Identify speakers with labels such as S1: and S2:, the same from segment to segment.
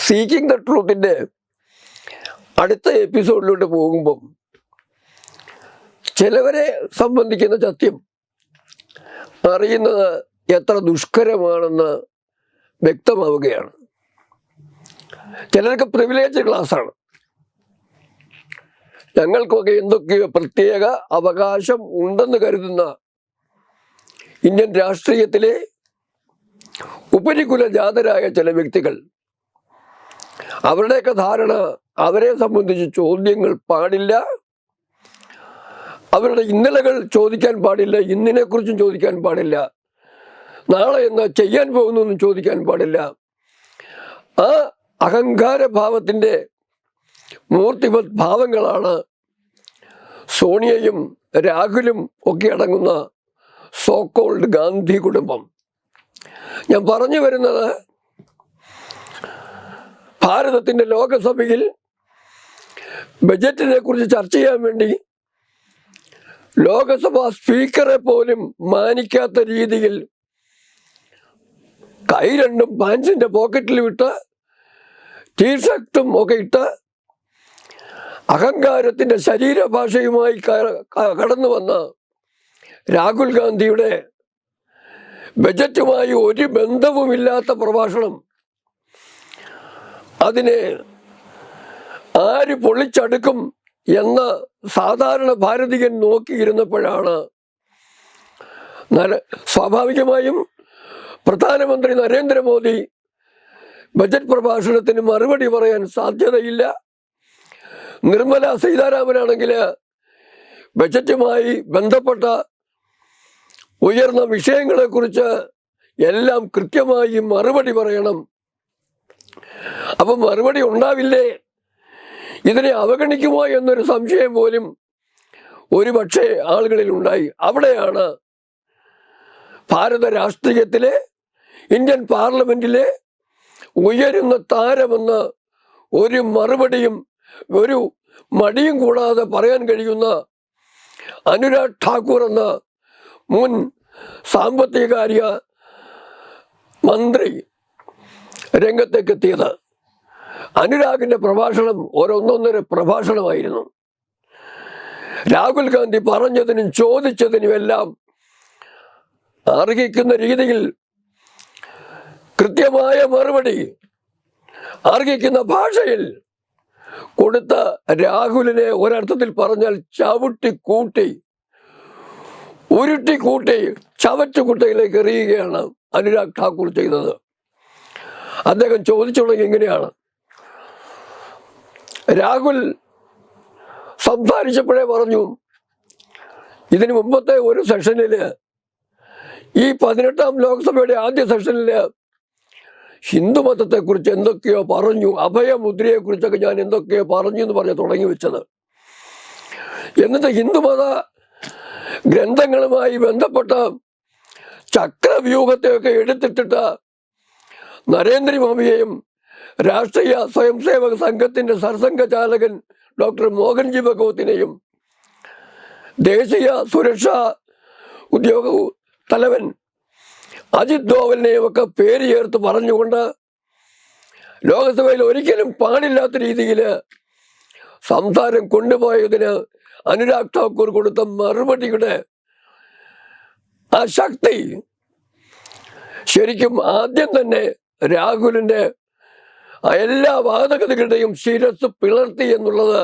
S1: Seeking the ട്രൂത്തിൻ്റെ അടുത്ത എപ്പിസോഡിലോട്ട് പോകുമ്പം ചിലവരെ സംബന്ധിക്കുന്ന സത്യം അറിയുന്നത് എത്ര ദുഷ്കരമാണെന്ന് വ്യക്തമാവുകയാണ്. ചിലർക്ക് പ്രിവിലേജ് ക്ലാസ്സാണ്. ഞങ്ങൾക്കൊക്കെ എന്തൊക്കെയോ പ്രത്യേക അവകാശം ഉണ്ടെന്ന് കരുതുന്ന ഇന്ത്യൻ രാഷ്ട്രീയത്തിലെ ഉപരികുലജാതരായ ചില വ്യക്തികൾ, അവരുടെയൊക്കെ ധാരണ അവരെ സംബന്ധിച്ച് ചോദ്യങ്ങൾ പാടില്ല, അവരുടെ ഇന്നലകൾ ചോദിക്കാൻ പാടില്ല, ഇന്നിനെക്കുറിച്ചും ചോദിക്കാൻ പാടില്ല, നാളെ എന്താ ചെയ്യാൻ പോകുന്നൊന്നും ചോദിക്കാൻ പാടില്ല. ആ അഹങ്കാര ഭാവത്തിൻ്റെ മൂർത്തിമത് ഭാവങ്ങളാണ് സോണിയയും രാഹുലും ഒക്കെ അടങ്ങുന്ന സോക്കോൾഡ് ഗാന്ധി കുടുംബം. ഞാൻ പറഞ്ഞു വരുന്നത്, ഭാരതത്തിൻ്റെ ലോകസഭയിൽ ബജറ്റിനെ കുറിച്ച് ചർച്ച ചെയ്യാൻ വേണ്ടി ലോകസഭാ സ്പീക്കറെ പോലും മാനിക്കാത്ത രീതിയിൽ കൈ രണ്ടും പാൻസിൻ്റെ പോക്കറ്റിൽ വിട്ട് ടീഷർട്ടും ഒക്കെ ഇട്ട് അഹങ്കാരത്തിൻ്റെ ശരീരഭാഷയുമായി കടന്നു വന്ന രാഹുൽ ഗാന്ധിയുടെ ബജറ്റുമായി ഒരു ബന്ധവുമില്ലാത്ത പ്രഭാഷണം, അതിനെ ആര് പൊളിച്ചടുക്കും എന്ന സാധാരണ ഭാരതീയൻ നോക്കിയിരുന്നപ്പോഴാണ് സ്വാഭാവികമായും പ്രധാനമന്ത്രി നരേന്ദ്രമോദി ബജറ്റ് പ്രഭാഷണത്തിന് മറുപടി പറയാൻ സാധ്യതയില്ല. നിർമ്മല സീതാരാമനാണെങ്കിൽ ബജറ്റുമായി ബന്ധപ്പെട്ട ഉയർന്ന വിഷയങ്ങളെക്കുറിച്ച് എല്ലാം കൃത്യമായി മറുപടി പറയണം. അപ്പം മറുപടി ഉണ്ടാവില്ലേ, ഇതിനെ അവഗണിക്കുമോ എന്നൊരു സംശയം പോലും ഒരുപക്ഷെ ആളുകളിൽ ഉണ്ടായി. അവിടെയാണ് ഭാരത രാഷ്ട്രീയത്തിലെ, ഇന്ത്യൻ പാർലമെന്റിലെ ഉയരുന്ന താരമെന്ന് ഒരു മറുപടിയും ഒരു മടിയും കൂടാതെ പറയാൻ കഴിയുന്ന അനുരാഗ് ഠാക്കൂർ എന്ന മുൻ സാമ്പത്തികകാര്യ മന്ത്രി രംഗത്തേക്ക് എത്തിയത്. അനുരാഗിന്റെ പ്രഭാഷണം ഒരൊന്നൊന്നര പ്രഭാഷണമായിരുന്നു. രാഹുൽ ഗാന്ധി പറഞ്ഞതിനും ചോദിച്ചതിനുമെല്ലാം അർഹിക്കുന്ന രീതിയിൽ കൃത്യമായ മറുപടി അർഹിക്കുന്ന ഭാഷയിൽ കൊടുത്ത രാഹുലിനെ ഒരർത്ഥത്തിൽ പറഞ്ഞാൽ ചവിട്ടിക്കൂട്ടി, ഉരുട്ടിക്കൂട്ടി ചവറ്റുകുട്ടയിലേക്ക് എറിയുകയാണ് അനുരാഗ് ഠാക്കൂർ ചെയ്തത്. അദ്ദേഹം ചോദിച്ചു തുടങ്ങി ഇങ്ങനെയാണ്. രാഹുൽ സംസാരിച്ചപ്പോഴേ പറഞ്ഞു, ഇതിനു മുമ്പത്തെ ഒരു സെഷനിൽ, ഈ 18ാം ലോക്സഭയുടെ ആദ്യ സെഷനിൽ ഹിന്ദുമതത്തെക്കുറിച്ച് എന്തൊക്കെയോ പറഞ്ഞു, അഭയമുദ്രയെക്കുറിച്ചൊക്കെ ഞാൻ എന്തൊക്കെയോ പറഞ്ഞു എന്ന് പറഞ്ഞ് തുടങ്ങി വെച്ചത്. എന്നിട്ട് ഹിന്ദുമത ഗ്രന്ഥങ്ങളുമായി ബന്ധപ്പെട്ട ചക്രവ്യൂഹത്തെയൊക്കെ എടുത്തിട്ടിട്ട് നരേന്ദ്രമോദിയെയും രാഷ്ട്രീയ സ്വയംസേവക സംഘത്തിൻ്റെ സർസംഘചാലകൻ ഡോക്ടർ മോഹൻജി ഭഗവത്തിനെയും ദേശീയ സുരക്ഷാ ഉദ്യോഗ തലവൻ അജിത് ഡോവലിനെയും ഒക്കെ പേര് ചേർത്ത് പറഞ്ഞുകൊണ്ട് ലോകസഭയിൽ ഒരിക്കലും പാടില്ലാത്ത രീതിയിൽ സംസാരം കൊണ്ടുപോയതിന് അനുരാഗ് ഠാക്കൂർ കൊടുത്ത മറുപടിയുടെ ആ ശക്തി ശരിക്കും ആദ്യം തന്നെ രാഹുലിൻ്റെ എല്ലാ വാദഗതികളുടെയും ശിരസ് പിളർത്തി എന്നുള്ളത്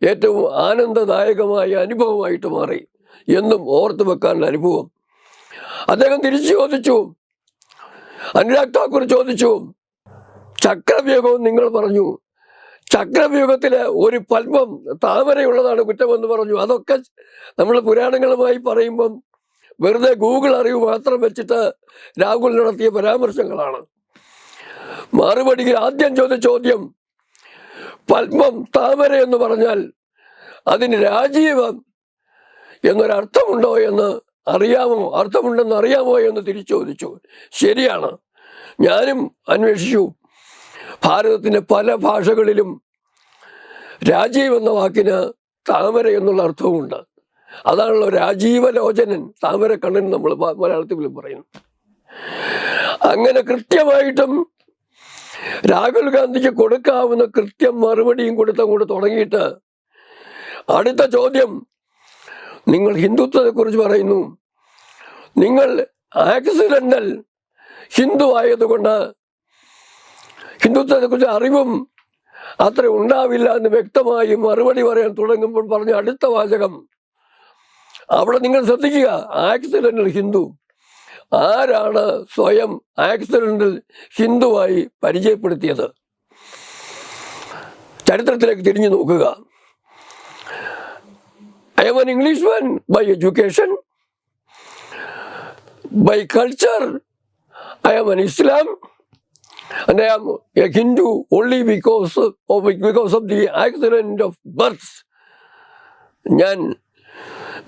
S1: ഏറ്റവും ആനന്ദദായകമായ അനുഭവമായിട്ട് മാറി. എന്നും ഓർത്തു വെക്കാനുള്ള അനുഭവം. അദ്ദേഹം തിരിച്ചു ചോദിച്ചു, അനുരാഗ് ഠാക്കൂർ ചോദിച്ചു, ചക്രവ്യൂഹവും നിങ്ങൾ പറഞ്ഞു, ചക്രവ്യൂഹത്തില് ഒരു പത്മം താമരയുള്ളതാണ് കുറ്റമെന്ന് പറഞ്ഞു. അതൊക്കെ നമ്മൾ പുരാണങ്ങളുമായി പറയുമ്പം വെറുതെ ഗൂഗിൾ അറിവ് മാത്രം വെച്ചിട്ട് രാഹുൽ നടത്തിയ പരാമർശങ്ങളാണ്. മറുപടിയിൽ ആദ്യം ചോദിച്ച ചോദ്യം, പത്മം താമര എന്ന് പറഞ്ഞാൽ അതിന് രാജീവം എന്നൊരർത്ഥമുണ്ടോ എന്ന് അറിയാമോ, അർത്ഥമുണ്ടെന്ന് അറിയാമോ എന്ന് തിരിച്ചു ചോദിച്ചു. ശരിയാണ്, ഞാനും അന്വേഷിച്ചു. ഭാരതത്തിൻ്റെ പല ഭാഷകളിലും രാജീവ് എന്ന വാക്കിന് താമര എന്നുള്ള അർത്ഥവുമുണ്ട്. അതാണല്ലോ രാജീവലോചനൻ, താമര കണ്ണൻ നമ്മൾ മലയാളത്തിൽ പറയുന്നു. അങ്ങനെ കൃത്യമായിട്ടും രാഹുൽ ഗാന്ധിക്ക് കൊടുക്കാവുന്ന കൃത്യം മറുപടിയും കൊടുത്തങ്ങോട്ട് തുടങ്ങിയിട്ട് അടുത്ത ചോദ്യം, നിങ്ങൾ ഹിന്ദുത്വത്തെക്കുറിച്ച് പറയുന്നു, നിങ്ങൾ ആക്സിഡന്റൽ ഹിന്ദു ആയതുകൊണ്ട് ഹിന്ദുത്വത്തെക്കുറിച്ച് അറിവും അത്ര ഉണ്ടാവില്ല എന്ന് വ്യക്തമായി മറുപടി പറയാൻ തുടങ്ങുമ്പോൾ പറഞ്ഞ അടുത്ത വാചകം, അവിടെ നിങ്ങൾ ശ്രദ്ധിക്കുക, ആക്സിഡന്റൽ ഹിന്ദു. ആരാണ് സ്വയം ആക്സിഡന്റൽ ഹിന്ദുവായി പരിചയപ്പെടുത്തിയത്? ചരിത്രത്തിലേക്ക് തിരിഞ്ഞു നോക്കുക. I am an Englishman by education, by culture. I am an Islam, and I am a Hindu only because of the accident of birth. ഞാൻ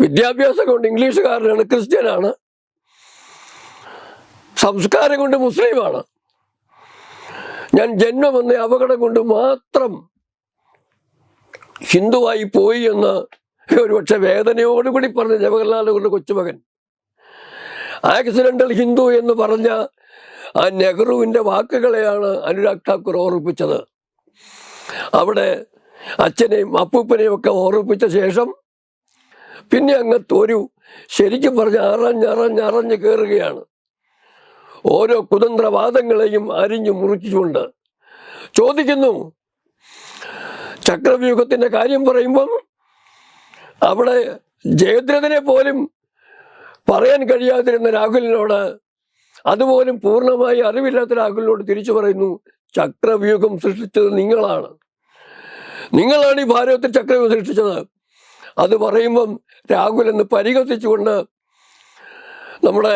S1: വിദ്യാഭ്യാസം കൊണ്ട് ഇംഗ്ലീഷുകാരനാണ്, ക്രിസ്ത്യനാണ്, സംസ്കാരം കൊണ്ട് മുസ്ലിമാണ്. ഞാൻ ജന്മം എന്ന അപകടം കൊണ്ട് മാത്രം ഹിന്ദുവായി പോയി എന്ന് ഒരുപക്ഷെ വേദനയോടുകൂടി പറഞ്ഞ ജവഹർലാൽ നെഹ്റുവിന്റെ കൊച്ചുമകൻ. ആക്സിഡന്റൽ ഹിന്ദു എന്ന് പറഞ്ഞ ആ നെഹ്റുവിൻ്റെ വാക്കുകളെയാണ് അനുരാഗ് ഠാക്കൂർ ഓർമ്മിപ്പിച്ചത്. അവിടെ അച്ഛനെയും അപ്പൂപ്പനെയും ഒക്കെ ഓർമ്മിപ്പിച്ച ശേഷം പിന്നെ അങ്ങ് ഒരു ശരിക്കും പറഞ്ഞ അറിഞ്ഞ് കയറുകയാണ്. ഓരോ കുതന്ത്രവാദങ്ങളെയും അരിഞ്ഞു മുറിച്ചുകൊണ്ട് ചോദിക്കുന്നു. ചക്രവ്യൂഹത്തിന്റെ കാര്യം പറയുമ്പം അവിടെ ജയദ്രഥനെ പോലും പറയാൻ കഴിയാതിരുന്ന രാഹുലിനോട്, അതുപോലും പൂർണ്ണമായി അറിവില്ലാത്ത രാഹുലിനോട് തിരിച്ചു പറയുന്നു, ചക്രവ്യൂഹം സൃഷ്ടിച്ചത് നിങ്ങളാണ്, നിങ്ങളാണ് ഈ ഭാരതത്തിൽ ചക്രവ്യൂഹം സൃഷ്ടിച്ചത്. അത് പറയുമ്പം രാഹുൽ എന്ന് പരിഹസിച്ചുകൊണ്ട് നമ്മുടെ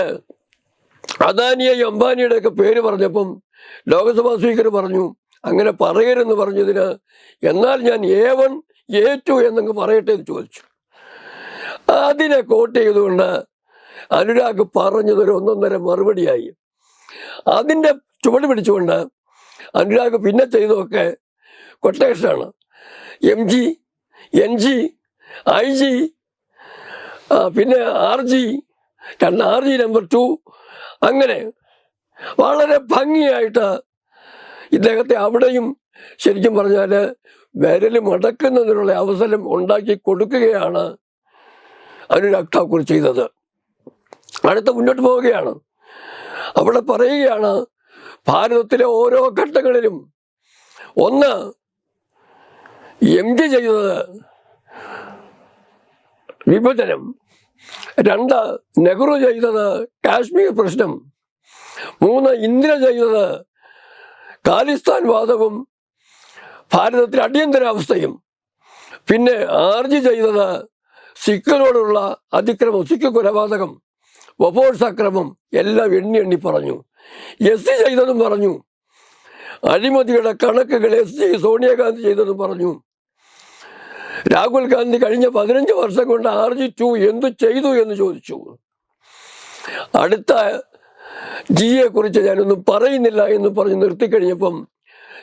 S1: അദാനിയെയും അംബാനിയുടെയൊക്കെ പേര് പറഞ്ഞപ്പം ലോക്സഭാ സ്പീക്കർ പറഞ്ഞു, അങ്ങനെ പറയരുതെന്ന് പറഞ്ഞതിന് എന്നാൽ ഞാൻ A1 A2 എന്നങ്ങ് പറയട്ടെ എന്ന് ചോദിച്ചു. അതിനെ കോട്ട് ചെയ്തുകൊണ്ട് അനുരാഗ് പറഞ്ഞതൊരു ഒന്നൊന്നര മറുപടിയായി. അതിൻ്റെ ചുവട് പിടിച്ചുകൊണ്ട് അനുരാഗ് പിന്നെ ചെയ്തതൊക്കെ കൊട്ടേഷനാണ്. MG NG IG പിന്നെ RG നമ്പർ 2 അങ്ങനെ വളരെ ഭംഗിയായിട്ട് ഇദ്ദേഹത്തെ അവിടെയും ശരിക്കും പറഞ്ഞാൽ വിരൽ മടക്കുന്നതിനുള്ള അവസരം ഉണ്ടാക്കി കൊടുക്കുകയാണ് അനുരാഗ് ഠാക്കൂർ ചെയ്തത്. അടുത്ത മുന്നോട്ട് പോവുകയാണ്. അവിടെ പറയുകയാണ്, ഭാരതത്തിലെ ഓരോ ഘട്ടങ്ങളിലും ഒന്ന് MG ചെയ്തത് വിഭജനം, 2 നെഹ്റു ചെയ്തത് കാശ്മീർ പ്രശ്നം, 3 ഇന്ദിര ചെയ്തത് ഖാലിസ്ഥാൻ വാദവും ഭാരതത്തിലെ അടിയന്തരാവസ്ഥയും, പിന്നെ RG ചെയ്തത് സിഖിനോടുള്ള അതിക്രമം, സിഖ് കൊലപാതകം, വഫോഴ്സ് അക്രമം എല്ലാം എണ്ണി പറഞ്ഞു. SC ചെയ്തതും പറഞ്ഞു, അഴിമതിയുടെ കണക്കുകൾ SC സോണിയാഗാന്ധി ചെയ്തതും പറഞ്ഞു. രാഹുൽ ഗാന്ധി കഴിഞ്ഞ 15 വർഷം കൊണ്ട് RG2 എന്തു ചെയ്തു എന്ന് ചോദിച്ചു. അടുത്ത Gയെ കുറിച്ച് ഞാനൊന്നും പറയുന്നില്ല എന്ന് പറഞ്ഞ് നിർത്തിക്കഴിഞ്ഞപ്പം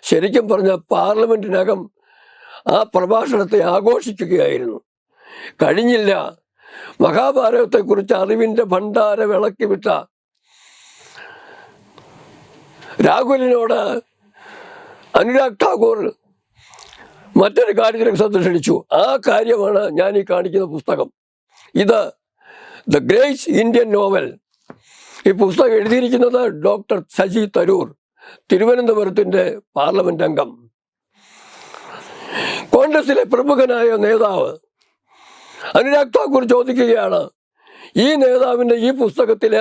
S1: ശരിക്കും പറഞ്ഞ പാർലമെന്റിനകം ആ പ്രഭാഷണത്തെ ആഘോഷിക്കുകയായിരുന്നു. കഴിഞ്ഞില്ല. മഹാഭാരതത്തെക്കുറിച്ച് അറിവിൻ്റെ ഭണ്ഡാര വിളക്കി വിട്ട രാഹുലിനോട് അനുരാഗ് ഠാക്കൂർ മറ്റൊരു കാര്യത്തിലേക്ക് ശ്രദ്ധ ക്ഷണിച്ചു. ആ കാര്യമാണ് ഞാൻ ഈ കാണിക്കുന്ന പുസ്തകം. ഇത് ദ ഗ്രേറ്റ് ഇന്ത്യൻ നോവൽ. ഈ പുസ്തകം എഴുതിയിരിക്കുന്നത് ഡോക്ടർ ശശി തരൂർ, തിരുവനന്തപുരത്തിൻ്റെ പാർലമെന്റ് അംഗം, കോൺഗ്രസിലെ പ്രമുഖനായ നേതാവ്. അനുരാഗ് ഠാക്കൂർ ചോദിക്കുകയാണ്, ഈ നേതാവിൻ്റെ ഈ പുസ്തകത്തിൽ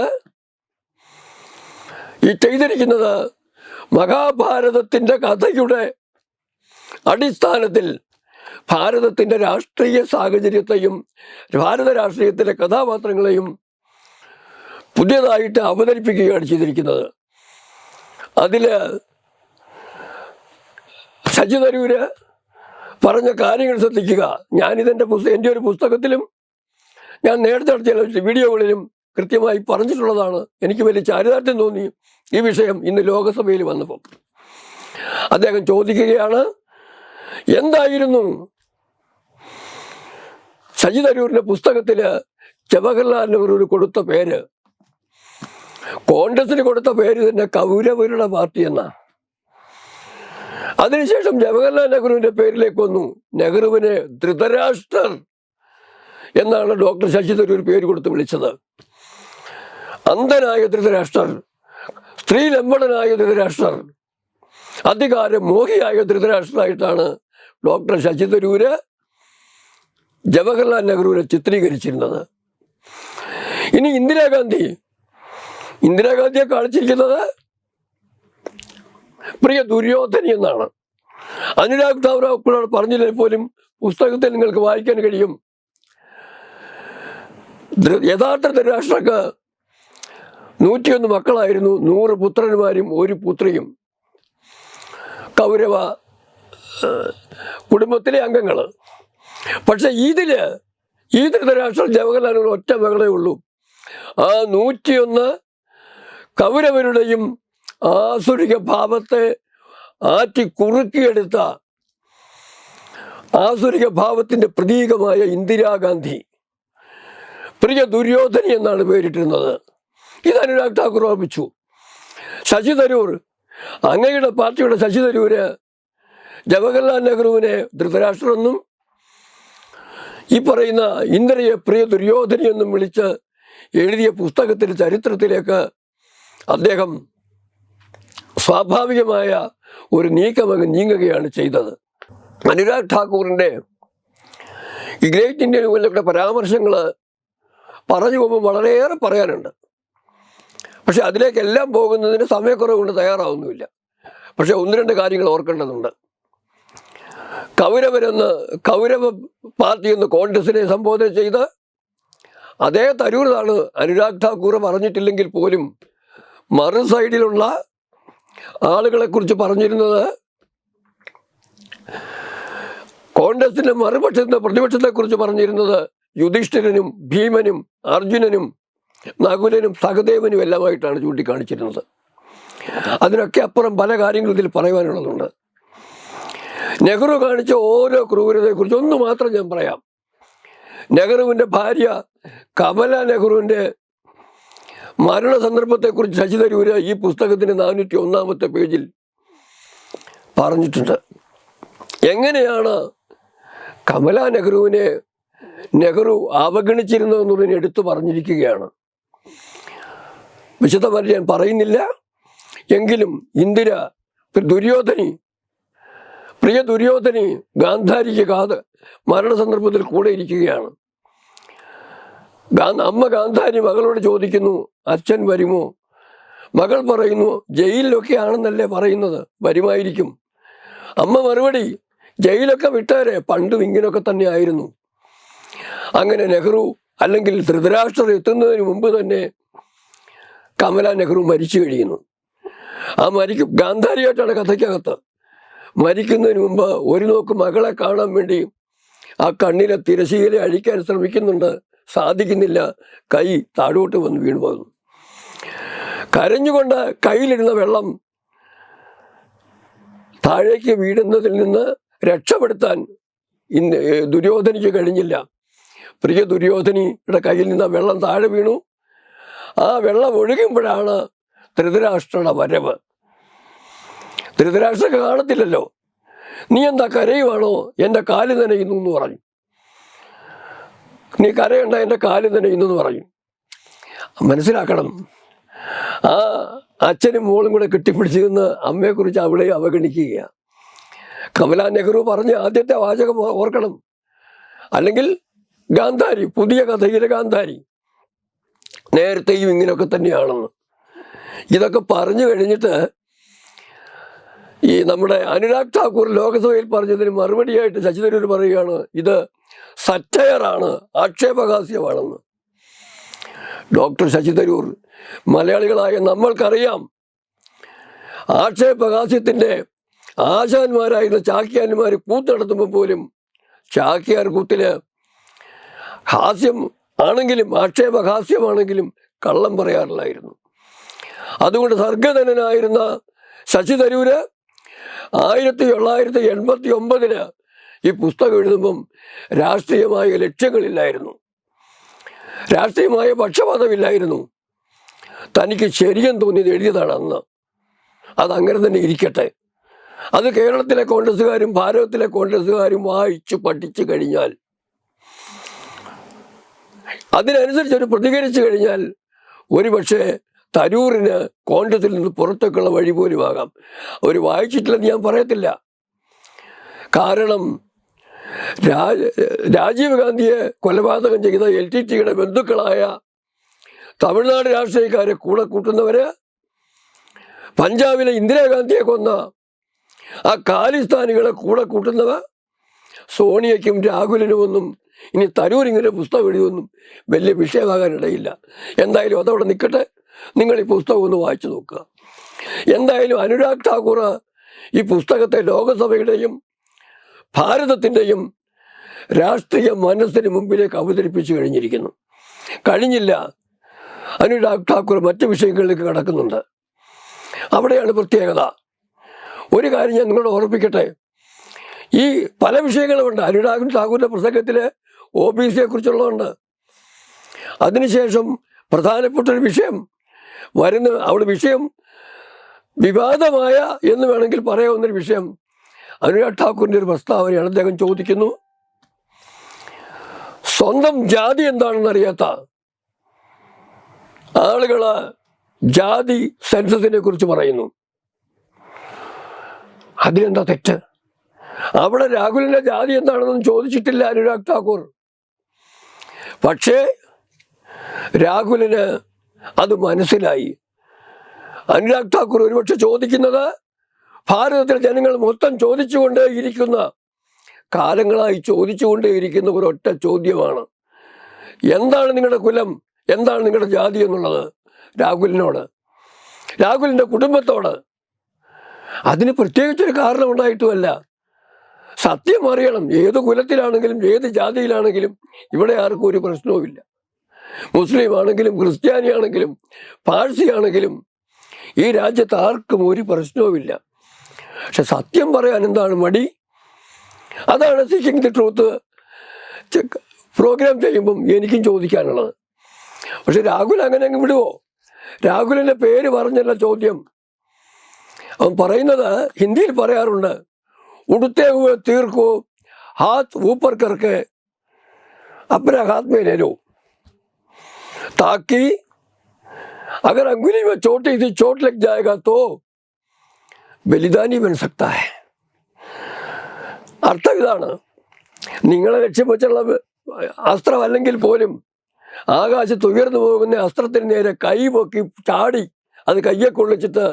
S1: ഈ ചെയ്തിരിക്കുന്നത് മഹാഭാരതത്തിൻ്റെ കഥയുടെ അടിസ്ഥാനത്തിൽ ഭാരതത്തിൻ്റെ രാഷ്ട്രീയ സാഹചര്യത്തെയും ഭാരത രാഷ്ട്രീയത്തിലെ കഥാപാത്രങ്ങളെയും പുതിയതായിട്ട് അവതരിപ്പിക്കുകയാണ് ചെയ്തിരിക്കുന്നത്. അതിൽ ശശി തരൂര് പറഞ്ഞ കാര്യങ്ങൾ ശ്രദ്ധിക്കുക. ഞാനിതെൻ്റെ എൻ്റെ ഒരു പുസ്തകത്തിലും ഞാൻ നേരത്തെ നടത്തിയ വീഡിയോകളിലും കൃത്യമായി പറഞ്ഞിട്ടുള്ളതാണ്. എനിക്ക് വലിയ ചാരിതാർത്ഥ്യം തോന്നി ഈ വിഷയം ഇന്ന് ലോകസഭയിൽ വന്നപ്പോൾ. അദ്ദേഹം ചോദിക്കുകയാണ്, എന്തായിരുന്നു ശശി തരൂരിൻ്റെ പുസ്തകത്തിൽ ജവഹർലാൽ നെഹ്റുവിന് കൊടുത്ത പേര്? കോൺഗ്രസിന് കൊടുത്ത പേര് തന്നെ കൗരവരുടെ പാർട്ടി എന്നാ. അതിനുശേഷം ജവഹർലാൽ നെഹ്റുവിന്റെ പേരിലേക്ക് വന്നു. നെഹ്റുവിനെ ധൃതരാഷ്ട്രർ എന്നാണ് ഡോക്ടർ ശശി തരൂർ പേര് കൊടുത്ത് വിളിച്ചത്. അന്ധനായ ധൃതരാഷ്ട്രർ, സ്ത്രീലമ്പടനായ ധൃതരാഷ്ട്രർ, അധികാര മോഹിയായ ധൃതരാഷ്ട്രമായിട്ടാണ് ഡോക്ടർ ശശി തരൂര് ജവഹർലാൽ നെഹ്റുവിനെ ചിത്രീകരിച്ചിരുന്നത്. ഇനി ഇന്ദിരാഗാന്ധിയെ കാണിച്ചിരിക്കുന്നത് പ്രിയ ദുര്യോധനി എന്നാണ്. അനുരാഗ് ഠാക്കൂർ പറഞ്ഞില്ലെങ്കിൽ പോലും പുസ്തകത്തിൽ നിങ്ങൾക്ക് വായിക്കാൻ കഴിയും. യഥാർത്ഥ ധൃതരാഷ്ട്രക്ക് 101 മക്കളായിരുന്നു, 100 പുത്രന്മാരും 1 പുത്രിയും. കൗരവ കുടുംബത്തിലെ അംഗങ്ങൾ. പക്ഷെ ഈ ധൃതരാഷ്ട്രം ജവഹർലാൽ ഒറ്റ മകളേ ഉള്ളൂ. ആ 101 കൗരവരുടെയും ആസുരിക ഭാവത്തെ ആറ്റി കുറുക്കിയെടുത്ത ആസുരിക ഭാവത്തിന്റെ പ്രതീകമായ ഇന്ദിരാഗാന്ധി പ്രിയ ദുര്യോധനി എന്നാണ് പേരിട്ടിരുന്നത്. ഇത് അനുരാഗ് ഠാക്കൂർ ഓർമ്മിച്ചു. ശശി തരൂർ, അങ്ങയുടെ പാർട്ടിയുടെ ശശി തരൂര് ജവഹർലാൽ നെഹ്റുവിനെ ധൃതരാഷ്ട്രമെന്നും ഈ പറയുന്ന ഇന്ദിരയെ പ്രിയ ദുര്യോധനി എന്നും വിളിച്ച് എഴുതിയ പുസ്തകത്തിന്റെ ചരിത്രത്തിലേക്ക് അദ്ദേഹം സ്വാഭാവികമായ ഒരു നീക്കമങ്ങ് നീങ്ങുകയാണ് ചെയ്തത്. അനുരാഗ് ഠാക്കൂറിൻ്റെ ഈ ഗ്രേറ്റ് ഇന്ത്യൻ മൂവ്മെന്റിന്റെ പരാമർശങ്ങൾ പറഞ്ഞു പോകുമ്പോൾ വളരെയേറെ പറയാനുണ്ട്. പക്ഷെ അതിലേക്കെല്ലാം പോകുന്നതിന് സമയക്കുറവ് കൊണ്ട് തയ്യാറാവുന്നുമില്ല. പക്ഷെ 1-2 കാര്യങ്ങൾ ഓർക്കേണ്ടതുണ്ട്. കൗരവ പാർട്ടി എന്ന് കോൺഗ്രസിനെ സംബോധന ചെയ്ത് അതേ തരൂരാണ് അനുരാഗ് ഠാക്കൂർ പറഞ്ഞിട്ടില്ലെങ്കിൽ പോലും മറു സൈഡിലുള്ള ആളുകളെ കുറിച്ച് പറഞ്ഞിരുന്നത്. കോൺഗ്രസിന്റെ പ്രതിപക്ഷത്തെ കുറിച്ച് പറഞ്ഞിരുന്നത് യുധിഷ്ഠിരനും ഭീമനും അർജുനനും നകുലനും സഹദേവനും എല്ലാമായിട്ടാണ് ചൂണ്ടിക്കാണിച്ചിരുന്നത്. അതിനൊക്കെ അപ്പുറം പല കാര്യങ്ങളും ഇതിൽ പറയുവാനുള്ളതുണ്ട്. നെഹ്റു കാണിച്ച ഓരോ ക്രൂരതയെക്കുറിച്ച് ഒന്ന് മാത്രം ഞാൻ പറയാം. നെഹ്റുവിൻ്റെ ഭാര്യ കമല നെഹ്റുവിൻ്റെ മരണ സന്ദർഭത്തെക്കുറിച്ച് ശശി തരൂര് ഈ പുസ്തകത്തിൻ്റെ 401 പേജിൽ പറഞ്ഞിട്ടുണ്ട്. എങ്ങനെയാണ് കമല നെഹ്റുവിനെ നെഹ്റു അവഗണിച്ചിരുന്നതെന്നുള്ളതിനെ എടുത്തു പറഞ്ഞിരിക്കുകയാണ്. വിശദമായിട്ട് ഞാൻ പറയുന്നില്ല. എങ്കിലും പ്രിയ ദുര്യോധനി ഗാന്ധാരിക്ക് മരണ സന്ദർഭത്തിൽ കൂടെ ഇരിക്കുകയാണ്. അമ്മ ഗാന്ധാരി മകളോട് ചോദിക്കുന്നു, അച്ഛൻ വരുമോ? മകൾ പറയുന്നു, ജയിലിലൊക്കെ ആണെന്നല്ലേ പറയുന്നത്, വരുമായിരിക്കും. അമ്മ മറുപടി, ജയിലൊക്കെ വിട്ടേരെ, പണ്ടും ഇങ്ങനെയൊക്കെ തന്നെ ആയിരുന്നു. അങ്ങനെ നെഹ്റു അല്ലെങ്കിൽ ധൃതരാഷ്ട്രർ എത്തുന്നതിന് മുമ്പ് തന്നെ കമല നെഹ്റു മരിച്ചു കഴിയുന്നു. ഗാന്ധാരിയായിട്ടാണ് കഥയ്ക്കകത്ത്. മരിക്കുന്നതിന് മുമ്പ് ഒരു നോക്ക് മകളെ കാണാൻ വേണ്ടി ആ കണ്ണിലെ തിരശീല അഴിക്കാൻ ശ്രമിക്കുന്നുണ്ട്, സാധിക്കുന്നില്ല. കൈ താഴോട്ട് വന്ന് വീണു പോകുന്നു. കരഞ്ഞുകൊണ്ട് കയ്യിലിരുന്ന വെള്ളം താഴേക്ക് വീഴുന്നതിൽ നിന്ന് രക്ഷപ്പെടുത്താൻ ദുര്യോധനിക്ക് കഴിഞ്ഞില്ല. പ്രിയ ദുര്യോധനിയുടെ കയ്യിൽ നിന്ന് വെള്ളം താഴെ വീണു. ആ വെള്ളം ഒഴുകുമ്പോഴാണ് ധൃതരാഷ്ട്രയുടെ വരവ്. ധൃതരാഷ്ട്രക്ക് കാണത്തില്ലല്ലോ. നീ എന്താ കരയുവാണോ? എൻ്റെ കാല് നനയുന്നു എന്ന് പറഞ്ഞു. നീ കരയണ്ട, എൻ്റെ കാല് നനയുന്നു എന്ന് പറഞ്ഞു. മനസ്സിലാക്കണം, ആ അച്ഛനും മോളും കൂടെ കെട്ടിപ്പിടിച്ചു നിന്ന് അമ്മയെക്കുറിച്ച് അവളെ അവഗണിക്കുകയാണ്. കമല നെഹ്റു പറഞ്ഞ ആദ്യത്തെ വാചകം ഓർക്കണം. അല്ലെങ്കിൽ ഗാന്ധാരി, പുതിയ കഥയിലെ ഗാന്ധാരി നേരത്തെയും ഇങ്ങനെയൊക്കെ തന്നെയാണെന്ന്. ഇതൊക്കെ പറഞ്ഞു കഴിഞ്ഞിട്ട് ഈ നമ്മുടെ അനുരാഗ് ഠാക്കൂർ ലോക്സഭയിൽ പറഞ്ഞതിന് മറുപടിയായിട്ട് ശശി തരൂർ പറയുകയാണ്, ഇത് സറ്റയറാണ്, ആക്ഷേപഹാസ്യമാണെന്ന്. ഡോക്ടർ ശശി തരൂർ, മലയാളികളായ നമ്മൾക്കറിയാം, ആക്ഷേപഹാസ്യത്തിൻ്റെ ആശാന്മാരായിരുന്ന ചാക്യാന്മാർ കൂത്ത് നടത്തുമ്പോൾ പോലും ചാക്യാർ കൂത്തില് ഹാസ്യം ആണെങ്കിലും ആക്ഷേപഹാസ്യമാണെങ്കിലും കള്ളം പറയാറില്ലായിരുന്നു. അതുകൊണ്ട് സർഗധനനായിരുന്ന ശശി തരൂര് 1989 ഈ പുസ്തകം എഴുതുമ്പം രാഷ്ട്രീയമായ ലക്ഷ്യങ്ങളില്ലായിരുന്നു, രാഷ്ട്രീയമായ പക്ഷപാതമില്ലായിരുന്നു. തനിക്ക് ശരിയെന്ന് തോന്നിയത് എഴുതിയതാണ് അന്ന്. അതങ്ങനെ തന്നെ ഇരിക്കട്ടെ. അത് കേരളത്തിലെ കോൺഗ്രസ്സുകാരും ഭാരതത്തിലെ കോൺഗ്രസ്സുകാരും വായിച്ച് പഠിച്ചു കഴിഞ്ഞാൽ, അതിനനുസരിച്ച് പ്രതികരിച്ചു കഴിഞ്ഞാൽ ഒരുപക്ഷെ തരൂരിന് കോൺഗ്രസിൽ നിന്ന് പുറത്തേക്കുള്ള വഴി പോലും ആകാം. അവർ വായിച്ചിട്ടില്ലെന്ന് ഞാൻ പറയത്തില്ല. കാരണം രാജീവ് ഗാന്ധിയെ കൊലപാതകം ചെയ്ത LTTയുടെ ബന്ധുക്കളായ തമിഴ്നാട് രാഷ്ട്രീയക്കാരെ കൂടെ കൂട്ടുന്നവര്, പഞ്ചാബിലെ ഇന്ദിരാഗാന്ധിയെ കൊന്ന ആ ഖാലിസ്ഥാനികളെ കൂടെ കൂട്ടുന്നവ, സോണിയയ്ക്കും രാഹുലിനുമൊന്നും ഇനി തരൂരിങ്ങനെ പുസ്തകം എഴുതുമെന്നും വലിയ വിഷയമാകാനിടയില്ല. എന്തായാലും അതവിടെ നിൽക്കട്ടെ. നിങ്ങൾ ഈ പുസ്തകം ഒന്ന് വായിച്ചു നോക്കുക. എന്തായാലും അനുരാഗ് ഠാക്കൂർ ഈ പുസ്തകത്തെ ലോകസഭയുടെയും ഭാരതത്തിൻ്റെയും രാഷ്ട്രീയ മനസ്സിന് മുമ്പിലേക്ക് അവതരിപ്പിച്ചു കഴിഞ്ഞിരിക്കുന്നു. കഴിഞ്ഞില്ല, അനുരാഗ് ഠാക്കൂർ മറ്റു വിഷയങ്ങളിലേക്ക് കടക്കുന്നുണ്ട്. അവിടെയാണ് പ്രത്യേകത. ഒരു കാര്യം ഞാൻ നിങ്ങളോട് ഓർമ്മിപ്പിക്കട്ടെ. ഈ പല വിഷയങ്ങളുമുണ്ട്. അനുരാഗ് ഠാക്കൂറിൻ്റെ പ്രസംഗത്തിൽ OBCയെ കുറിച്ചുള്ളതുണ്ട്. അതിനുശേഷം പ്രധാനപ്പെട്ടൊരു വിഷയം അവിടെ വിഷയം വിവാദമായ എന്ന് വേണമെങ്കിൽ പറയാവുന്നൊരു വിഷയം അനുരാഗ് ഠാക്കൂറിൻ്റെ ഒരു പ്രസ്താവനയാണ്. അദ്ദേഹം ചോദിക്കുന്നു, സ്വന്തം ജാതി എന്താണെന്ന് അറിയാത്ത ആളുകള് ജാതി സെൻസസിനെ കുറിച്ച് പറയുന്നു. അതിലെന്താ തെറ്റ്? അവിടെ രാഹുലിന്റെ ജാതി എന്താണെന്നൊന്നും ചോദിച്ചിട്ടില്ല അനുരാഗ് ഠാക്കൂർ. പക്ഷേ രാഹുലിന് അത് മനസ്സിലായി. അനുരാഗ് ഠാക്കൂർ ഒരുപക്ഷെ ചോദിക്കുന്നത് ഭാരതത്തിലെ ജനങ്ങൾ മൊത്തം ചോദിച്ചുകൊണ്ടേയിരിക്കുന്ന, കാലങ്ങളായി ചോദിച്ചുകൊണ്ടേയിരിക്കുന്ന ഒരൊറ്റ ചോദ്യമാണ്, എന്താണ് നിങ്ങളുടെ കുലം, എന്താണ് നിങ്ങളുടെ ജാതി എന്നുള്ളത്. രാഹുലിനോട്, രാഹുലിൻ്റെ കുടുംബത്തോട്. അതിന് പ്രത്യേകിച്ചൊരു കാരണം ഉണ്ടായിട്ടുമല്ല. സത്യം അറിയണം. ഏത് കുലത്തിലാണെങ്കിലും ഏത് ജാതിയിലാണെങ്കിലും ഇവിടെ ആർക്കും ഒരു പ്രശ്നവുമില്ല. മുസ്ലിം ആണെങ്കിലും ക്രിസ്ത്യാനിയാണെങ്കിലും പാഴ്സിയാണെങ്കിലും ഈ രാജ്യത്ത് ആർക്കും ഒരു പ്രശ്നവുമില്ല. പക്ഷെ സത്യം പറയാൻ എന്താണ് മടി? അതാണ് സീക്കിംഗ് ദി ട്രൂത്ത് പ്രോഗ്രാം ചെയ്യുമ്പം എനിക്കും ചോദിക്കാനുള്ളത്. പക്ഷെ രാഹുൽ അങ്ങനെ അങ്ങ് വിടുവോ? രാഹുലിൻ്റെ പേര് പറഞ്ഞല്ല ചോദ്യം. അവൻ പറയുന്നത് ഹിന്ദിയിൽ പറയാറുണ്ട്, ഉടുത്തെ हुए तीर को हाथ ऊपर करके अपने हाथ में ले लो ताकि अगर अंगुली में छोटी सी चोट लग जाएगा तो ബലിദാനി ബൻ സക്താ ഹൈ. അർത്ഥം ഇതാണ്, നിങ്ങളെ ലക്ഷ്യം വെച്ചുള്ള അസ്ത്രം അല്ലെങ്കിൽ പോലും ആകാശത്ത് ഉയർന്നു പോകുന്ന അസ്ത്രത്തിന് നേരെ കൈ പൊക്കി ചാടി അത് കയ്യെ കൊള്ളിച്ചിട്ട്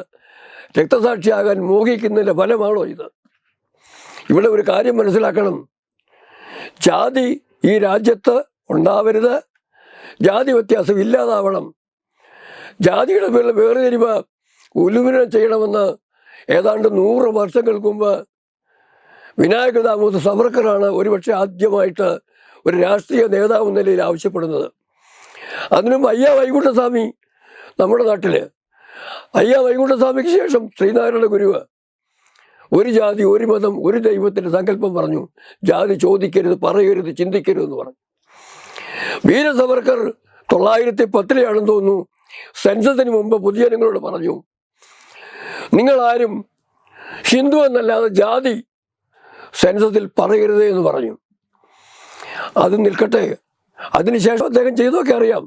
S1: രക്തസാക്ഷിയാകാൻ മോഹിക്കുന്നതിൻ്റെ ഫലമാണോ ഇത്? ഇവിടെ ഒരു കാര്യം മനസ്സിലാക്കണം, ജാതി ഈ രാജ്യത്ത് ഉണ്ടാവരുത്, ജാതി വ്യത്യാസം ഇല്ലാതാവണം. ജാതിയുടെ പേരിൽ വേർതിരിവ് ഉന്മൂലനം ചെയ്യണമെന്ന് ഏതാണ്ട് 100 വർഷങ്ങൾക്ക് മുമ്പ് വിനായക ദാമോദർ സവർക്കറാണ് ഒരുപക്ഷെ ആദ്യമായിട്ട് ഒരു രാഷ്ട്രീയ നേതാവ് നിലയിൽ ആവശ്യപ്പെടുന്നത്. അതിനും അയ്യ വൈകുണ്ഠസ്വാമി നമ്മുടെ നാട്ടിൽ, അയ്യ വൈകുണ്ഠസ്വാമിക്ക് ശേഷം ശ്രീനാരായണ ഗുരുവ് ഒരു ജാതി ഒരു മതം ഒരു ദൈവത്തിൻ്റെ സങ്കല്പം പറഞ്ഞു. ജാതി ചോദിക്കരുത്, പറയരുത്, ചിന്തിക്കരുത് എന്ന് പറഞ്ഞു. വീര സവർക്കർ 1910 തോന്നുന്നു സെൻസസിന് മുമ്പ് പൊതുജനങ്ങളോട് പറഞ്ഞു, നിങ്ങളാരും ഹിന്ദു എന്നല്ലാതെ ജാതി സെൻസസിൽ പറയരുത് എന്ന് പറഞ്ഞു. അത് നിൽക്കട്ടെ, അതിനുശേഷം അദ്ദേഹം ചെയ്തൊക്കെ അറിയാം.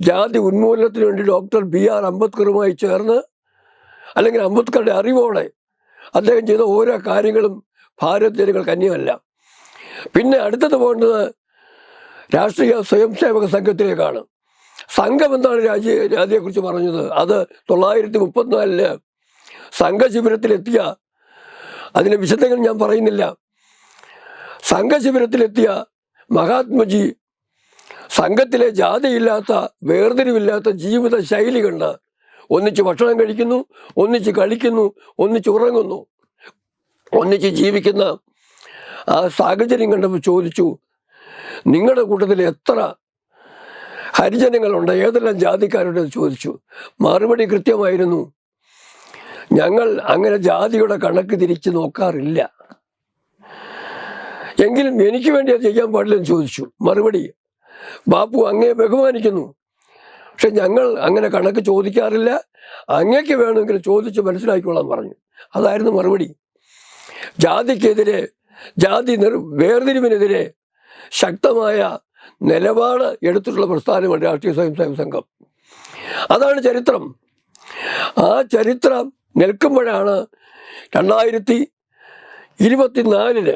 S1: ജാതി ഉന്മൂലനത്തിന് വേണ്ടി ഡോക്ടർ BR അംബേദ്കറുമായി ചേർന്ന്, അല്ലെങ്കിൽ അംബേദ്കറുടെ അറിവോടെ അദ്ദേഹം ചെയ്ത ഓരോ കാര്യങ്ങളും ഭാരത ജനങ്ങൾക്ക് അന്യമല്ല. പിന്നെ അടുത്തത് പോകേണ്ടത് രാഷ്ട്രീയ സ്വയം സേവക സംഘത്തിലേക്കാണ്. സംഘം എന്താണ് ജാതിയെക്കുറിച്ച് പറഞ്ഞത്? അത് 1934 സംഘശിബിരത്തിലെത്തിയ, അതിലെ വിശദങ്ങൾ ഞാൻ പറയുന്നില്ല, സംഘശിബിരത്തിലെത്തിയ മഹാത്മജി സംഘത്തിലെ ജാതിയില്ലാത്ത വേർതിരിവില്ലാത്ത ജീവിത ശൈലി കണ്ട് ഒന്നിച്ച് ഭക്ഷണം കഴിക്കുന്നു, ഒന്നിച്ച് കളിക്കുന്നു, ഒന്നിച്ച് ഉറങ്ങുന്നു, ഒന്നിച്ച് ജീവിക്കുന്ന ആ സാഹചര്യം കണ്ടപ്പോൾ ചോദിച്ചു, നിങ്ങളുടെ കൂട്ടത്തിൽ എത്ര ഹരിജനങ്ങളുണ്ട്, ഏതെല്ലാം ജാതിക്കാരുടെ ചോദിച്ചു. മറുപടി കൃത്യമായിരുന്നു, ഞങ്ങൾ അങ്ങനെ ജാതിയുടെ കണക്ക് തിരിച്ച് നോക്കാറില്ല. എങ്കിലും എനിക്ക് വേണ്ടി അത് ചെയ്യാൻ പാടില്ലെന്ന് ചോദിച്ചു. മറുപടി, ബാപ്പു അങ്ങയെ ബഹുമാനിക്കുന്നു, പക്ഷെ ഞങ്ങൾ അങ്ങനെ കണക്ക് ചോദിക്കാറില്ല, അങ്ങേക്ക് വേണമെങ്കിൽ ചോദിച്ച് മനസ്സിലാക്കിക്കൊള്ളാൻ പറഞ്ഞു. അതായിരുന്നു മറുപടി. ജാതിക്കെതിരെ, വേർതിരിവിനെതിരെ ശക്തമായ നിലപാട് എടുത്തിട്ടുള്ള പ്രസ്ഥാനമാണ് രാഷ്ട്രീയ സ്വയംസേവക സംഘം. അതാണ് ചരിത്രം. ആ ചരിത്രം നിൽക്കുമ്പോഴാണ് 2024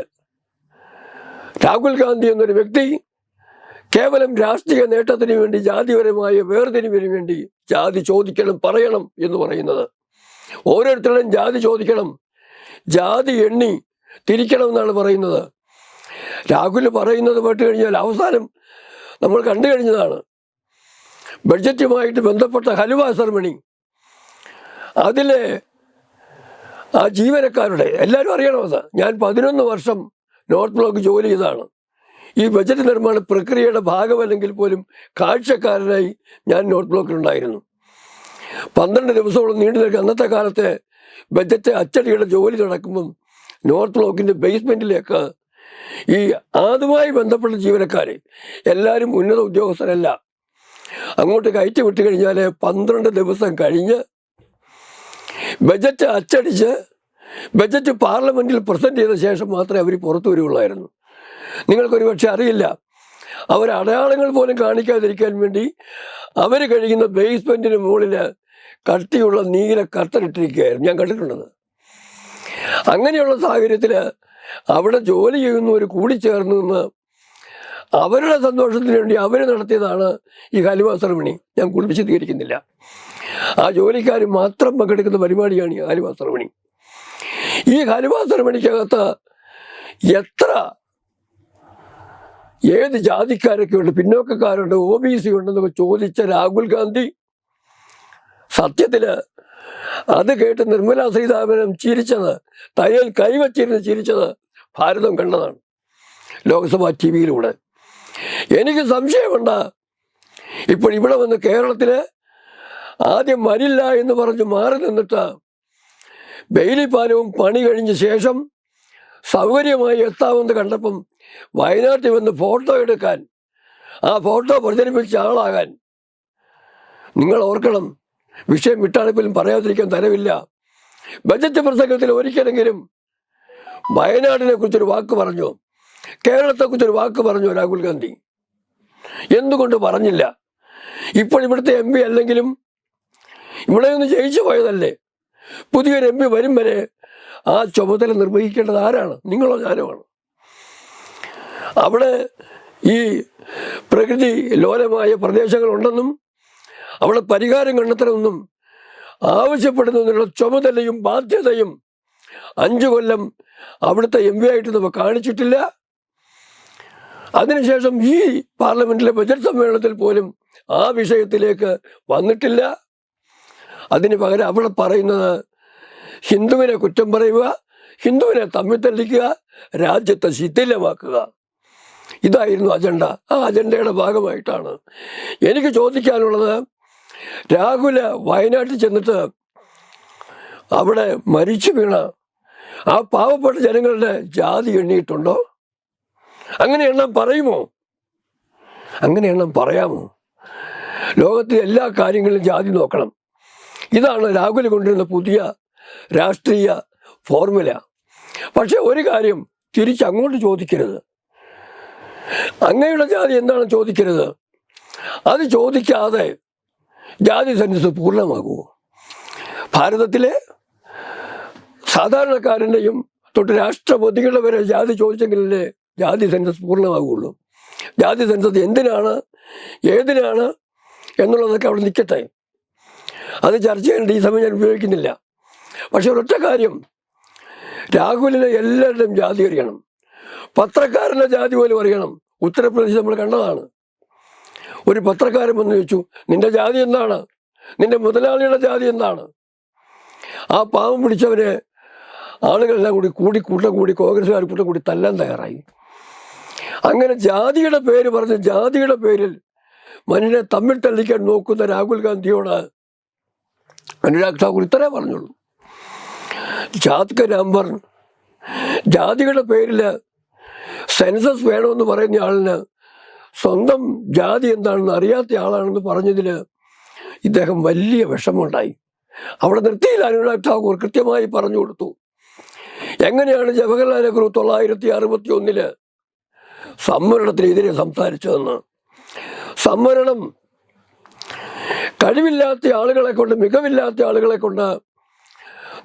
S1: രാഹുൽ ഗാന്ധി എന്നൊരു വ്യക്തി കേവലം രാഷ്ട്രീയ നേട്ടത്തിന് വേണ്ടി, ജാതിപരമായ വേർതിരിവിന് വേണ്ടി ജാതി ചോദിക്കണം, പറയണം എന്ന് പറയുന്നത്. ഓരോരുത്തരുടെയും ജാതി ചോദിക്കണം, ജാതി എണ്ണി തിരിക്കണം എന്നാണ് പറയുന്നത്. രാഹുൽ പറയുന്നത് കേട്ട് കഴിഞ്ഞാൽ അവസാനം നമ്മൾ കണ്ടു കഴിഞ്ഞതാണ് ബഡ്ജറ്റുമായിട്ട് ബന്ധപ്പെട്ട ഹലുവ സെർമണി. അതിലെ ആ ജീവനക്കാരുടെ എല്ലാവരും അറിയണമത്. ഞാൻ 11 വർഷം നോർത്ത് ബ്ലോക്ക് ജോലി ചെയ്തതാണ്. ഈ ബജറ്റ് നിർമ്മാണ പ്രക്രിയയുടെ ഭാഗമല്ലെങ്കിൽ പോലും കാഴ്ചക്കാരനായി ഞാൻ നോർത്ത് ബ്ലോക്കിലുണ്ടായിരുന്നു. 12 ദിവസത്തോളം നീണ്ടു നിൽക്കുക. അന്നത്തെ കാലത്തെ ബജറ്റ് അച്ചടിയുടെ ജോലി നടക്കുമ്പം നോർത്ത് ബ്ലോക്കിൻ്റെ ബേസ്മെൻറ്റിലേക്ക് ഈ അതുമായി ബന്ധപ്പെട്ട ജീവനക്കാർ എല്ലാവരും ഉന്നത ഉദ്യോഗസ്ഥരല്ല, അങ്ങോട്ട് കയറ്റി വിട്ട് കഴിഞ്ഞാൽ 12 ദിവസം കഴിഞ്ഞ് ബജറ്റ് അച്ചടിച്ച് ബജറ്റ് പാർലമെൻറ്റിൽ പ്രസൻറ്റ് ചെയ്ത ശേഷം മാത്രമേ അവർ പുറത്തു വരുള്ളായിരുന്നു. നിങ്ങൾക്കൊരു പക്ഷെ അറിയില്ല, അവർ അടയാളങ്ങൾ പോലും കാണിക്കാതിരിക്കാൻ വേണ്ടി അവർ കഴിയുന്ന ബേസ്മെൻറ്റിന് മുകളിൽ കട്ടിയുള്ള നീല കർട്ടനിട്ടിരിക്കുകയായിരുന്നു. ഞാൻ കണ്ടിട്ടുള്ളത്. അങ്ങനെയുള്ള സാഹചര്യത്തിൽ അവിടെ ജോലി ചെയ്യുന്നവർ കൂടിച്ചേർന്ന് നിന്ന് അവരുടെ സന്തോഷത്തിന് വേണ്ടി അവർ നടത്തിയതാണ് ഈ ഹലുവ സെർമണി. ഞാൻ വിശദീകരിക്കുന്നില്ല. ആ ജോലിക്കാർ മാത്രം പങ്കെടുക്കുന്ന പരിപാടിയാണ് ഈ ഹലുവ സെർമണി. ഈ ഹലുവ സെർമണിക്കകത്ത് ഏത് ജാതിക്കാരൊക്കെ ഉണ്ട്, പിന്നോക്കക്കാരുണ്ട്, OBC ഉണ്ടെന്നൊക്കെ ചോദിച്ച രാഹുൽ ഗാന്ധി സത്യത്തിൽ അത് കേട്ട് നിർമ്മല സീതാരാമൻ ചിരിച്ചത്, തയ്യൽ കൈവച്ചിരുന്ന് ചിരിച്ചത് ഭാരതം കണ്ടതാണ് ലോക്സഭാ TV-യിലൂടെ. എനിക്ക് സംശയമുണ്ട്, ഇപ്പോൾ ഇവിടെ വന്ന് കേരളത്തിൽ ആദ്യം വരില്ല എന്ന് പറഞ്ഞ് മാറി നിന്നിട്ട് ബെയിലി പാലവും പണി കഴിഞ്ഞ ശേഷം സൗകര്യമായി എത്താമെന്ന് കണ്ടപ്പം വയനാട്ടിൽ വന്ന് ഫോട്ടോ എടുക്കാൻ, ആ ഫോട്ടോ പ്രചരിപ്പിച്ച ആളാകാൻ നിങ്ങൾ ഓർക്കണം. വിഷയം വിട്ടാണെങ്കിലും പറയാതിരിക്കാൻ തരവില്ല. ബജറ്റ് പ്രസംഗത്തിൽ ഒരിക്കലെങ്കിലും വയനാടിനെ കുറിച്ചൊരു വാക്ക് പറഞ്ഞോ, കേരളത്തെക്കുറിച്ചൊരു വാക്ക് പറഞ്ഞോ രാഹുൽ ഗാന്ധി? എന്തുകൊണ്ട് പറഞ്ഞില്ല? ഇപ്പോൾ ഇവിടുത്തെ MP അല്ലെങ്കിലും ഇവിടെ നിന്ന് ജയിച്ചു പോയതല്ലേ. പുതിയൊരു MP വരും വരെ ആ ചുമതല നിർവഹിക്കേണ്ടത് ആരാണ്? നിങ്ങളോ ഞാനോ ആണ്. അവിടെ ഈ പ്രകൃതി ലോലമായ പ്രദേശങ്ങളുണ്ടെന്നും അവിടെ പരിഹാരം കണ്ടെത്തണമെന്നും ആവശ്യപ്പെടുന്നതിനുള്ള ചുമതലയും ബാധ്യതയും 5 കൊല്ലം അവിടുത്തെ MP ആയിട്ട് കാണിച്ചിട്ടില്ല. അതിനുശേഷം ഈ പാർലമെന്റിലെ ബജറ്റ് സമ്മേളനത്തിൽ പോലും ആ വിഷയത്തിലേക്ക് വന്നിട്ടില്ല. അതിന് പകരം അവിടെ പറയുന്നത് ഹിന്ദുവിനെ കുറ്റം പറയുക, ഹിന്ദുവിനെ തമ്മിൽ തല്ലിക്കുക, രാജ്യത്തെ ശിഥിലമാക്കുക. ഇതായിരുന്നു അജണ്ട. ആ അജണ്ടയുടെ ഭാഗമായിട്ടാണ് എനിക്ക് ചോദിക്കാനുള്ളത്, രാഹുല് വയനാട്ടിൽ ചെന്നിട്ട് അവിടെ മരിച്ചു വീണ ആ പാവപ്പെട്ട ജനങ്ങളുടെ ജാതി എണ്ണിയിട്ടുണ്ടോ? അങ്ങനെ എണ്ണം പറയുമോ? അങ്ങനെ എണ്ണം പറയാമോ? ലോകത്തെ എല്ലാ കാര്യങ്ങളിലും ജാതി നോക്കണം. ഇതാണ് രാഹുൽ കൊണ്ടുവരുന്ന പുതിയ രാഷ്ട്രീയ ഫോർമുല. പക്ഷെ ഒരു കാര്യം തിരിച്ചങ്ങോട്ട് ചോദിക്കരുത്. അങ്ങയുടെ ജാതി എന്താണ് ചോദിക്കരുത്. അത് ചോദിക്കാതെ ജാതി സെൻസസ് പൂർണ്ണമാകുമോ? ഭാരതത്തിലെ സാധാരണക്കാരൻ്റെയും തൊട്ട് രാഷ്ട്രപതികളുടെ വരെ ജാതി ചോദിച്ചെങ്കിലല്ലേ ജാതി സെൻസസ് പൂർണ്ണമാകുള്ളൂ. ജാതി സെൻസസ് എന്തിനാണ്, ഏതിനാണ് എന്നുള്ളതൊക്കെ അവിടെ നിൽക്കട്ടെ. അത് ചർച്ച ചെയ്യേണ്ട ഈ സമയം ഞാൻ ഉപയോഗിക്കുന്നില്ല. പക്ഷെ ഒരൊറ്റ കാര്യം, രാഹുലിനെ എല്ലാവരുടെയും ജാതി അറിയണം. പത്രക്കാരൻ്റെ ജാതി പോലും അറിയണം. ഉത്തർപ്രദേശ് നമ്മൾ കണ്ടതാണ്. ഒരു പത്രക്കാരൻ വന്ന് ചോദിച്ചു, നിന്റെ ജാതി എന്താണ്, നിന്റെ മുതലാളിയുടെ ജാതി എന്താണ്? ആ പാവം പിടിച്ചവരെ ആളുകളെല്ലാം കൂടി കോൺഗ്രസ്സുകാർ കൂടി തല്ലാൻ തയ്യാറായി. അങ്ങനെ ജാതിയുടെ പേര് പറഞ്ഞ് ജാതിയുടെ പേരിൽ മനുഷ്യനെ തമ്മിൽ തള്ളിക്കാൻ നോക്കുന്ന രാഹുൽ ഗാന്ധിയോട് അനുരാഗ് ഠാക്കൂർ ഇത്രേ പറഞ്ഞുള്ളൂ. ജാത് നമ്പർ, ജാതിയുടെ പേരിൽ സെൻസസ് വേണമെന്ന് പറയുന്ന ആളിന് സ്വന്തം ജാതി എന്താണെന്ന് അറിയാത്ത ആളാണെന്ന് പറഞ്ഞതിൽ ഇദ്ദേഹം വലിയ വിഷമമുണ്ടായി. അവിടെ നിർത്തിയില്ല. അനുരാഗ് ഠാക്കൂർ കൃത്യമായി പറഞ്ഞു കൊടുത്തു, എങ്ങനെയാണ് ജവഹർലാൽ നെഹ്റു 1961 സംവരണത്തിനെതിരെ സംസാരിച്ചതെന്ന്. സംവരണം കഴിവില്ലാത്ത ആളുകളെ കൊണ്ട്, മികവില്ലാത്ത ആളുകളെ കൊണ്ട്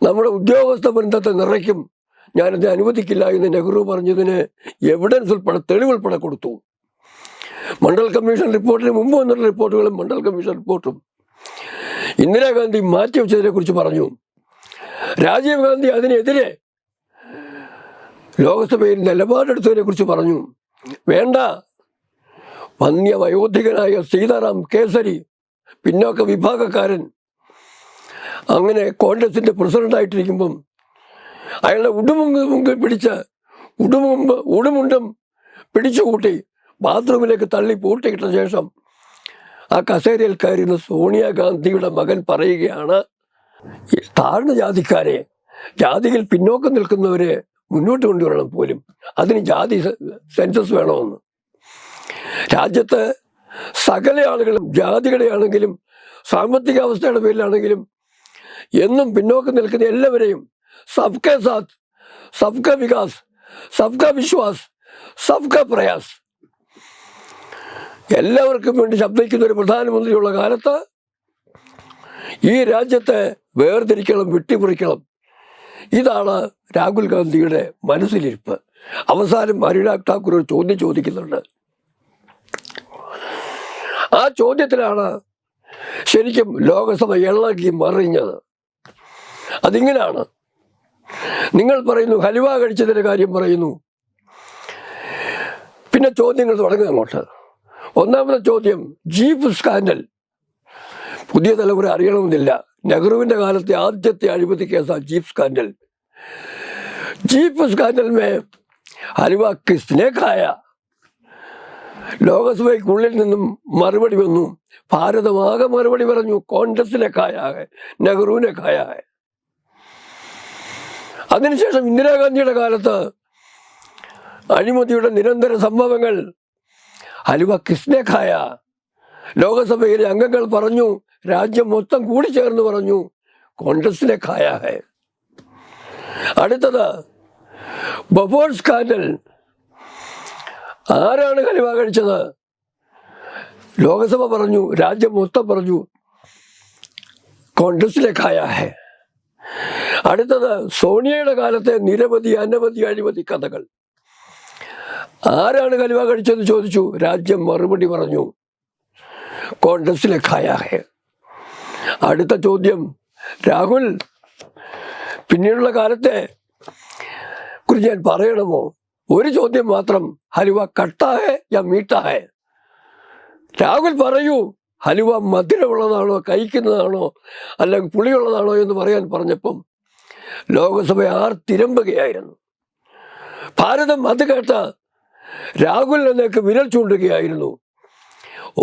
S1: നമ്മുടെ ഉദ്യോഗസ്ഥ ബന്ധത്തെ നിറയ്ക്കും, ഞാനത് അനുവദിക്കില്ല എന്ന് നെഹ്റു പറഞ്ഞതിന് എവിഡൻസ് ഉൾപ്പെടെ, തെളിവുൾപ്പെടെ കൊടുത്തു. മണ്ഡൽ കമ്മീഷൻ റിപ്പോർട്ടിന് മുമ്പ് വന്നിട്ടുള്ള റിപ്പോർട്ടുകളും മണ്ഡൽ കമ്മീഷൻ റിപ്പോർട്ടും ഇന്ദിരാഗാന്ധി മാറ്റിവെച്ചതിനെ കുറിച്ച് പറഞ്ഞു. രാജീവ് ഗാന്ധി അതിനെതിരെ ലോക്സഭയിൽ നിലപാടെടുത്തതിനെ കുറിച്ച് പറഞ്ഞു. വേണ്ട, വന്യ വയോധികനായ സീതാറാം കേസരി, പിന്നോക്ക വിഭാഗക്കാരൻ, അങ്ങനെ കോൺഗ്രസിന്റെ പ്രസിഡന്റായിട്ടിരിക്കുമ്പം അയാളുടെ ഉടുമുണ്ടും പിടിച്ചുകൂട്ടി ബാത്റൂമിലേക്ക് തള്ളി പൂട്ടിയിട്ട ശേഷം ആ കസേരയിൽ കയറുന്ന സോണിയാഗാന്ധിയുടെ മകൻ പറയുകയാണ്, താഴ്ന്ന ജാതിക്കാരെ, ജാതിയിൽ പിന്നോക്കം നിൽക്കുന്നവരെ മുന്നോട്ട് കൊണ്ടുവരണം പോലും, അതിന് ജാതി സെൻസസ് വേണമെന്ന്. രാജ്യത്ത് സകല ആളുകളും, ജാതികളുടെ ആണെങ്കിലും സാമ്പത്തിക അവസ്ഥയുടെ പേരിലാണെങ്കിലും എന്നും പിന്നോക്കം നിൽക്കുന്ന എല്ലാവരെയും സബ്കെ സാത്ത്, സബ്ക വികാസ്, സബ്ക വിശ്വാസ്, സബ്ക പ്രയാസ്, എല്ലാവർക്കും വേണ്ടി ശബ്ദിക്കുന്ന ഒരു പ്രധാനമന്ത്രിയുള്ള കാലത്ത് ഈ രാജ്യത്തെ വേർതിരിക്കണം, വെട്ടിമുറിക്കണം. ഇതാണ് രാഹുൽ ഗാന്ധിയുടെ മനസ്സിലിരിപ്പ്. അവസാനം അനുരാഗ് ഠാക്കൂർ ഒരു ചോദ്യം ചോദിക്കുന്നുണ്ട്. ആ ചോദ്യത്തിലാണ് ശരിക്കും ലോകസഭ ഇളകി മറിഞ്ഞത്. അതിങ്ങനെയാണ്. നിങ്ങൾ പറയുന്നു ഹലുവ കഴിച്ചതിൻ്റെ കാര്യം പറയുന്നു, പിന്നെ ചോദ്യങ്ങൾ തുടങ്ങുക അങ്ങോട്ട്. ഒന്നാമത്തെ ചോദ്യം, ജീപ്പ് സ്കാൻഡൽ. പുതിയ തലമുറ അറിയണമെന്നില്ല, നെഹ്റുവിൻ്റെ കാലത്തെ ആദ്യത്തെ അഴിമതി കേസാണ് jeep scandal. Jeep scandal may halwa കിസ്നെ ഖായ? ലോകസഭയ്ക്കുള്ളിൽ നിന്നും മറുപടി വന്നു. ഭാരതമാകെ മറുപടി പറഞ്ഞു, കോൺഗ്രസിനെ ഖായാകെ, നെഹ്റുവിനെ ഖായാകെ. അതിനുശേഷം ഇന്ദിരാഗാന്ധിയുടെ കാലത്ത് അഴിമതിയുടെ നിരന്തര സംഭവങ്ങൾ, ഹലുവ കിസ്നെ ഖായ? ലോകസഭയിലെ അംഗങ്ങൾ പറഞ്ഞു, രാജ്യം മൊത്തം കൂടി ചേർന്ന് പറഞ്ഞു, കോൺഗ്രസിനെ ഖായാകെ. അടുത്തത് ബഫോർ സ്കാൻഡൽ. ആരാണ് ഹലുവ കഴിച്ചത്? ലോകസഭ പറഞ്ഞു, രാജ്യം മൊത്തം പറഞ്ഞു, കോൺഗ്രസിലെ ഖായാകെ. അടുത്തത് സോണിയയുടെ കാലത്തെ അനവധി അഴിമതി കഥകൾ. ആരാണ് ഹലുവ കഴിച്ചതെന്ന് ചോദിച്ചു, രാജ്യം മറുപടി പറഞ്ഞു, കോൺഗ്രസിലെ ഖായാകെ. അടുത്ത ചോദ്യം, രാഹുൽ, പിന്നീടുള്ള കാലത്തെ കുറിച്ച് ഞാൻ പറയണമോ? ഒരു ചോദ്യം മാത്രം, ഹലുവ കട്ടാഹെ യാ മീഠാഹെ? രാഹുൽ പറയൂ, ഹലുവ മധുരമുള്ളതാണോ, കഴിക്കുന്നതാണോ, അല്ലെങ്കിൽ പുളിയുള്ളതാണോ എന്ന് പറയാൻ പറഞ്ഞപ്പം ലോകസഭ തിരമ്പുകയായിരുന്നു. ഭാരതം അത് കേട്ട രാഹുലിനേക്ക് വിരൽ ചൂണ്ടുകയായിരുന്നു.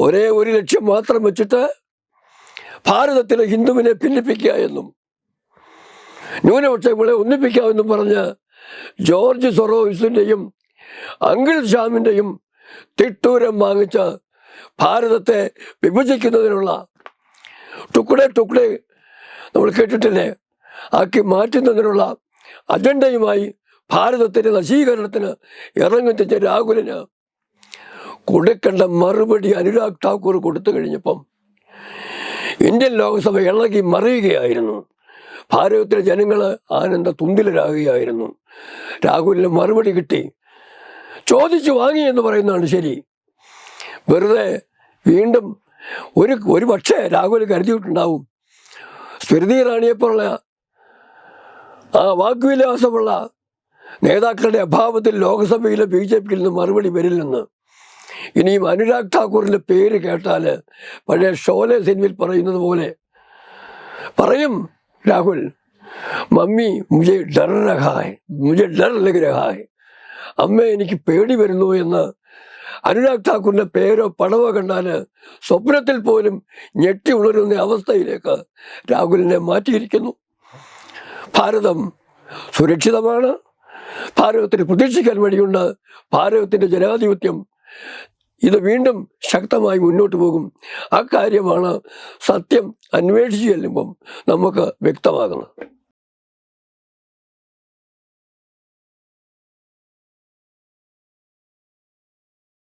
S1: ഒരേ ഒരു ലക്ഷ്യം മാത്രം വെച്ചിട്ട് ഭാരതത്തിലെ ഹിന്ദുവിനെ ഭിന്നിപ്പിക്കുക എന്നും ന്യൂനപക്ഷങ്ങളെ ഒന്നിപ്പിക്കാമെന്നും പറഞ്ഞ് ജോർജ് സൊറോസിൻ്റെയും അങ്കിൾ ഷാമിൻ്റെയും തിട്ടൂരം വാങ്ങിച്ച ഭാരതത്തെ വിഭജിക്കുന്നതിനുള്ള ടുക്കുടെ നമ്മൾ കേട്ടിട്ടില്ലേ, ആക്കി മാറ്റുന്നതിനുള്ള അജണ്ടയുമായി ഭാരതത്തിൻ്റെ നശീകരണത്തിന് ഇറങ്ങിത്തിച്ച രാഹുലിന് കൊടുക്കേണ്ട മറുപടി അനുരാഗ് ഠാക്കൂർ കൊടുത്തു കഴിഞ്ഞപ്പം ഇന്ത്യൻ ലോകസഭ ഇളകി മറിയുകയായിരുന്നു. ഭാരതത്തിലെ ജനങ്ങൾ ആനന്ദ തുന്തിലരാകുകയായിരുന്നു. രാഹുലിന് മറുപടി കിട്ടി, ചോദിച്ചു വാങ്ങി എന്ന് പറയുന്നതാണ് ശരി. വെറുതെ വീണ്ടും ഒരു പക്ഷേ രാഹുൽ കരുതിയിട്ടുണ്ടാവും, സ്മൃതി ഇറാനിയെപ്പോലുള്ള ആ വാഗ്വിലാസമുള്ള നേതാക്കളുടെ അഭാവത്തിൽ ലോകസഭയിലെ BJPയിൽ നിന്ന് മറുപടി വരില്ലെന്ന്. ഇനിയും അനുരാഗ് ഠാക്കൂറിൻ്റെ പേര് കേട്ടാൽ പഴയ ഷോലെ സിനിമയിൽ പറയുന്നത് പോലെ പറയും രാഹുൽ, മമ്മി മുझे डर रहा है, मुझे डर लग रहा है, അമ്മ എനിക്ക് പേടി വരുന്നു എന്ന് അനുരാഗ് ഠാക്കൂറിൻ്റെ പേരോ പടവോ കണ്ടാൽ സ്വപ്നത്തിൽ പോലും ഞെട്ടി ഉണരുന്ന അവസ്ഥയിലേക്ക് രാഹുലിനെ മാറ്റിയിരിക്കുന്നു. ഭാരതം സുരക്ഷിതമാണ്, ഭാരതത്തിന് പ്രതീക്ഷിക്കാൻ വഴിയുണ്ട്. ഭാരതത്തിൻ്റെ ജനാധിപത്യം ഇത് വീണ്ടും ശക്തമായി മുന്നോട്ട് പോകും. അക്കാര്യമാണ് സത്യം അന്വേഷിച്ച് ചെല്ലുമ്പം നമുക്ക് വ്യക്തമാകുന്നത്.